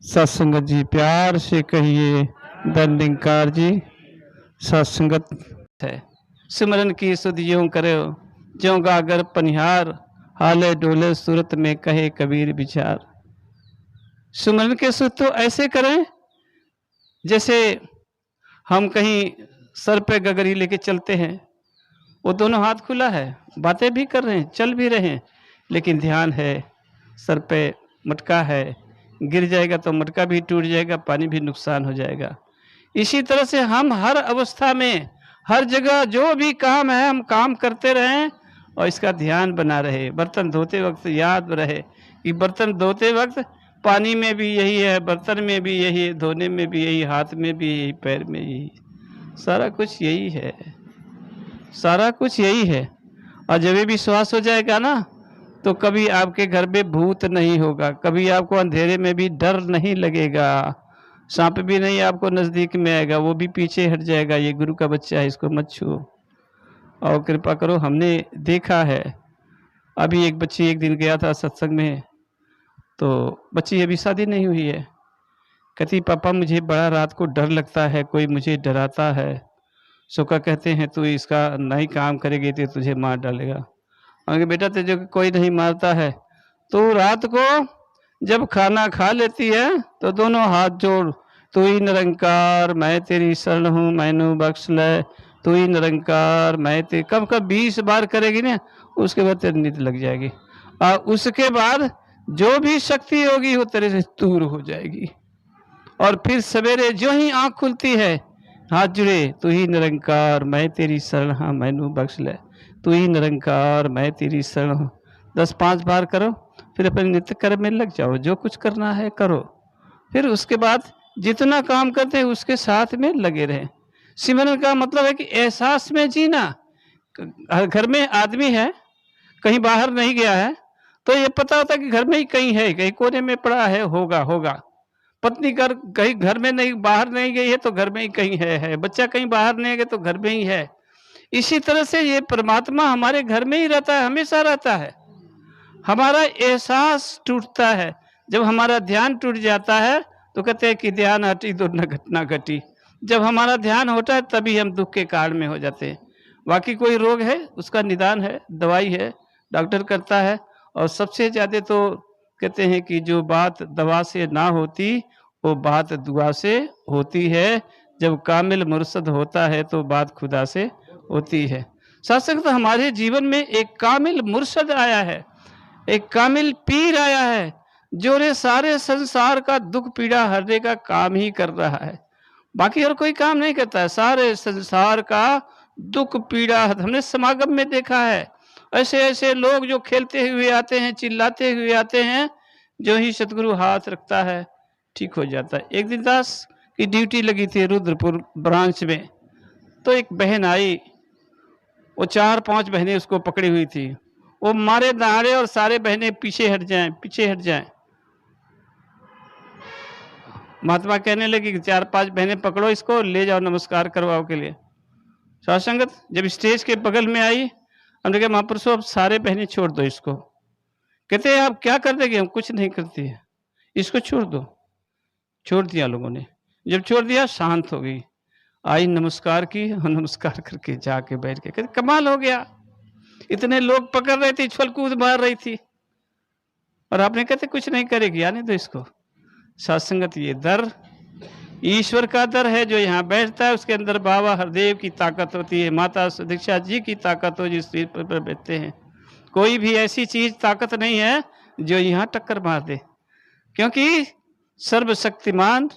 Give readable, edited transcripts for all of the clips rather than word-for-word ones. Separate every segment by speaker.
Speaker 1: सत्संगत जी प्यार से कहिए दंडिंकार जी। सत्संगत है सिमरन की सुध यूं करे ज्यों गागर पनिहार, हाले डोले सूरत में कहे कबीर विचार। सिमरन के सुध तो ऐसे करें जैसे हम कहीं सर पे गगरी लेके चलते हैं, वो दोनों हाथ खुला है, बातें भी कर रहे हैं, चल भी रहे हैं, लेकिन ध्यान है, सर पे मटका है, गिर जाएगा तो मटका भी टूट जाएगा, पानी भी नुकसान हो जाएगा। इसी तरह से हम हर अवस्था में हर जगह जो भी काम है हम काम करते रहें और इसका ध्यान बना रहे। बर्तन धोते वक्त याद रहे कि बर्तन धोते वक्त पानी में भी यही है, बर्तन में भी यही है, धोने में भी यही, हाथ में भी यही, पैर में यही, सारा कुछ यही है, सारा कुछ यही है। और जब ये विश्वास हो जाएगा ना तो कभी आपके घर में भूत नहीं होगा, कभी आपको अंधेरे में भी डर नहीं लगेगा, सांप भी नहीं आपको नजदीक में आएगा, वो भी पीछे हट जाएगा। ये गुरु का बच्चा है, इसको मत छुओ। और कृपा करो, हमने देखा है। अभी एक बच्ची एक दिन गया था सत्संग में, तो बच्ची अभी शादी नहीं हुई है, कहती पापा मुझे बड़ा रात को डर लगता है, कोई मुझे डराता है। सोका कहते हैं तू इसका नहीं काम करेगी तो तुझे मार डालेगा। अगर बेटा तुझे कोई नहीं मारता है, तो रात को जब खाना खा लेती है तो दोनों हाथ जोड़, तू ही निरंकार मैं तेरी शरण हूँ मैनू बख्श ले, तू ही निरंकार मैं तेरी, कब कब 20 बार करेगी ना, उसके बाद तेरी नींद लग जाएगी और उसके बाद जो भी शक्ति होगी वो तेरे से दूर हो जाएगी। और फिर सवेरे जो ही आंख खुलती है हाथ जुड़े, तू ही निरंकार मैं तेरी शरण हाँ मैनू बख्श ले, तू ही निरंकार मैं तेरी शरण हूँ। 10-5 बार करो, फिर अपने नित्य कर्म में लग जाओ, जो कुछ करना है करो। फिर उसके बाद जितना काम करते हैं उसके साथ में लगे रहें। सिमरन का मतलब है कि एहसास में जीना। घर में आदमी है, कहीं बाहर नहीं गया है, तो ये पता होता है कि घर में ही कहीं है, कहीं कोने में पड़ा है, होगा। पत्नी कहीं घर में नहीं, बाहर नहीं गई है तो घर में ही कहीं है। बच्चा कहीं बाहर नहीं गया तो घर में ही है। इसी तरह से ये परमात्मा हमारे घर में ही रहता है, हमेशा रहता है। हमारा एहसास टूटता है, जब हमारा ध्यान टूट जाता है तो कहते हैं कि ध्यान हटी तो न घटना घटी। जब हमारा ध्यान होता है तभी हम दुख के कारण में हो जाते हैं। बाकी कोई रोग है उसका निदान है, दवाई है, डॉक्टर करता है। और सबसे ज़्यादा तो कहते हैं कि जो बात दवा से ना होती वो बात दुआ से होती है। जब कामिल मुर्शद होता है तो बात खुदा से होती है। सत्संग तो हमारे जीवन में एक कामिल मुर्शद आया है, एक कामिल पीर आया है, जो रे सारे संसार का दुख पीड़ा हरने का काम ही कर रहा है, बाकी और कोई काम नहीं करता है। सारे संसार का दुख पीड़ा हमने समागम में देखा है। ऐसे ऐसे लोग जो खेलते हुए आते हैं, चिल्लाते हुए आते हैं, जो ही सतगुरु हाथ रखता है ठीक हो जाता है। एक दिन दास की ड्यूटी लगी थी रुद्रपुर ब्रांच में, तो एक बहन आई, वो 4-5 बहनें उसको पकड़ी हुई थी, वो मारे दहाड़े और सारे बहनें पीछे हट जाएं। महात्मा कहने लगे कि 4-5 बहनें पकड़ो, इसको ले जाओ नमस्कार करवाओ के लिए। साधुसंगत जब स्टेज के बगल में आई, हमने कहा महापुरुषों अब सारे बहनें छोड़ दो इसको। कहते हैं आप क्या कर देंगे? हम कुछ नहीं करती है, इसको छोड़ दो। छोड़ दिया लोगों ने, जब छोड़ दिया शांत हो गई, आई नमस्कार की, नमस्कार करके जाके बैठ के कहते कमाल हो गया, इतने लोग पकड़ रहे थे, छल कूद मार रही थी और आपने कहते कुछ नहीं करेगी, आने दो इसको। सत्संगत ये दर ईश्वर का दर है, जो यहाँ बैठता है उसके अंदर बाबा हरदेव की ताकत होती है, माता सुदीक्षा जी की ताकत हो जिस चीज पर बैठते हैं। कोई भी ऐसी चीज ताकत नहीं है जो यहाँ टक्कर मार दे, क्योंकि सर्वशक्तिमान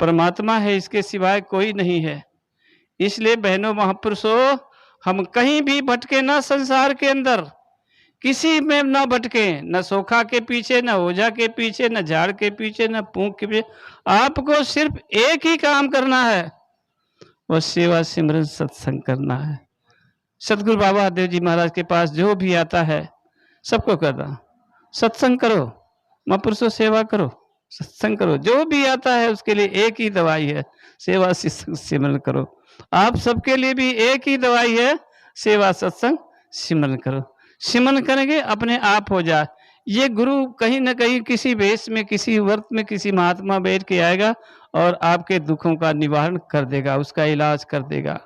Speaker 1: परमात्मा है, इसके सिवाय कोई नहीं है। इसलिए बहनों महापुरुषों, हम कहीं भी भटके ना, संसार के अंदर किसी में ना भटके, न सोखा के पीछे, न ओझा के पीछे, न झाड़ के पीछे, न पूंख के पीछे। आपको सिर्फ एक ही काम करना है, वो सेवा सिमरन सत्संग करना है। सतगुरु बाबा हरदेव जी महाराज के पास जो भी आता है सबको करना, सत्संग करो, महापुरुषों सेवा करो, सत्संग करो। जो भी आता है उसके लिए एक ही दवाई है, सेवा सिमरन करो। आप सबके लिए भी एक ही दवाई है, सेवा सत्संग सिमरन करो। सिमरन करेंगे अपने आप हो जाए। ये गुरु कहीं न कहीं किसी वेश में, किसी व्रत में, किसी महात्मा बैठ के आएगा और आपके दुखों का निवारण कर देगा, उसका इलाज कर देगा।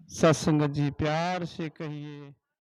Speaker 1: सत्संगत जी प्यार से कहिए।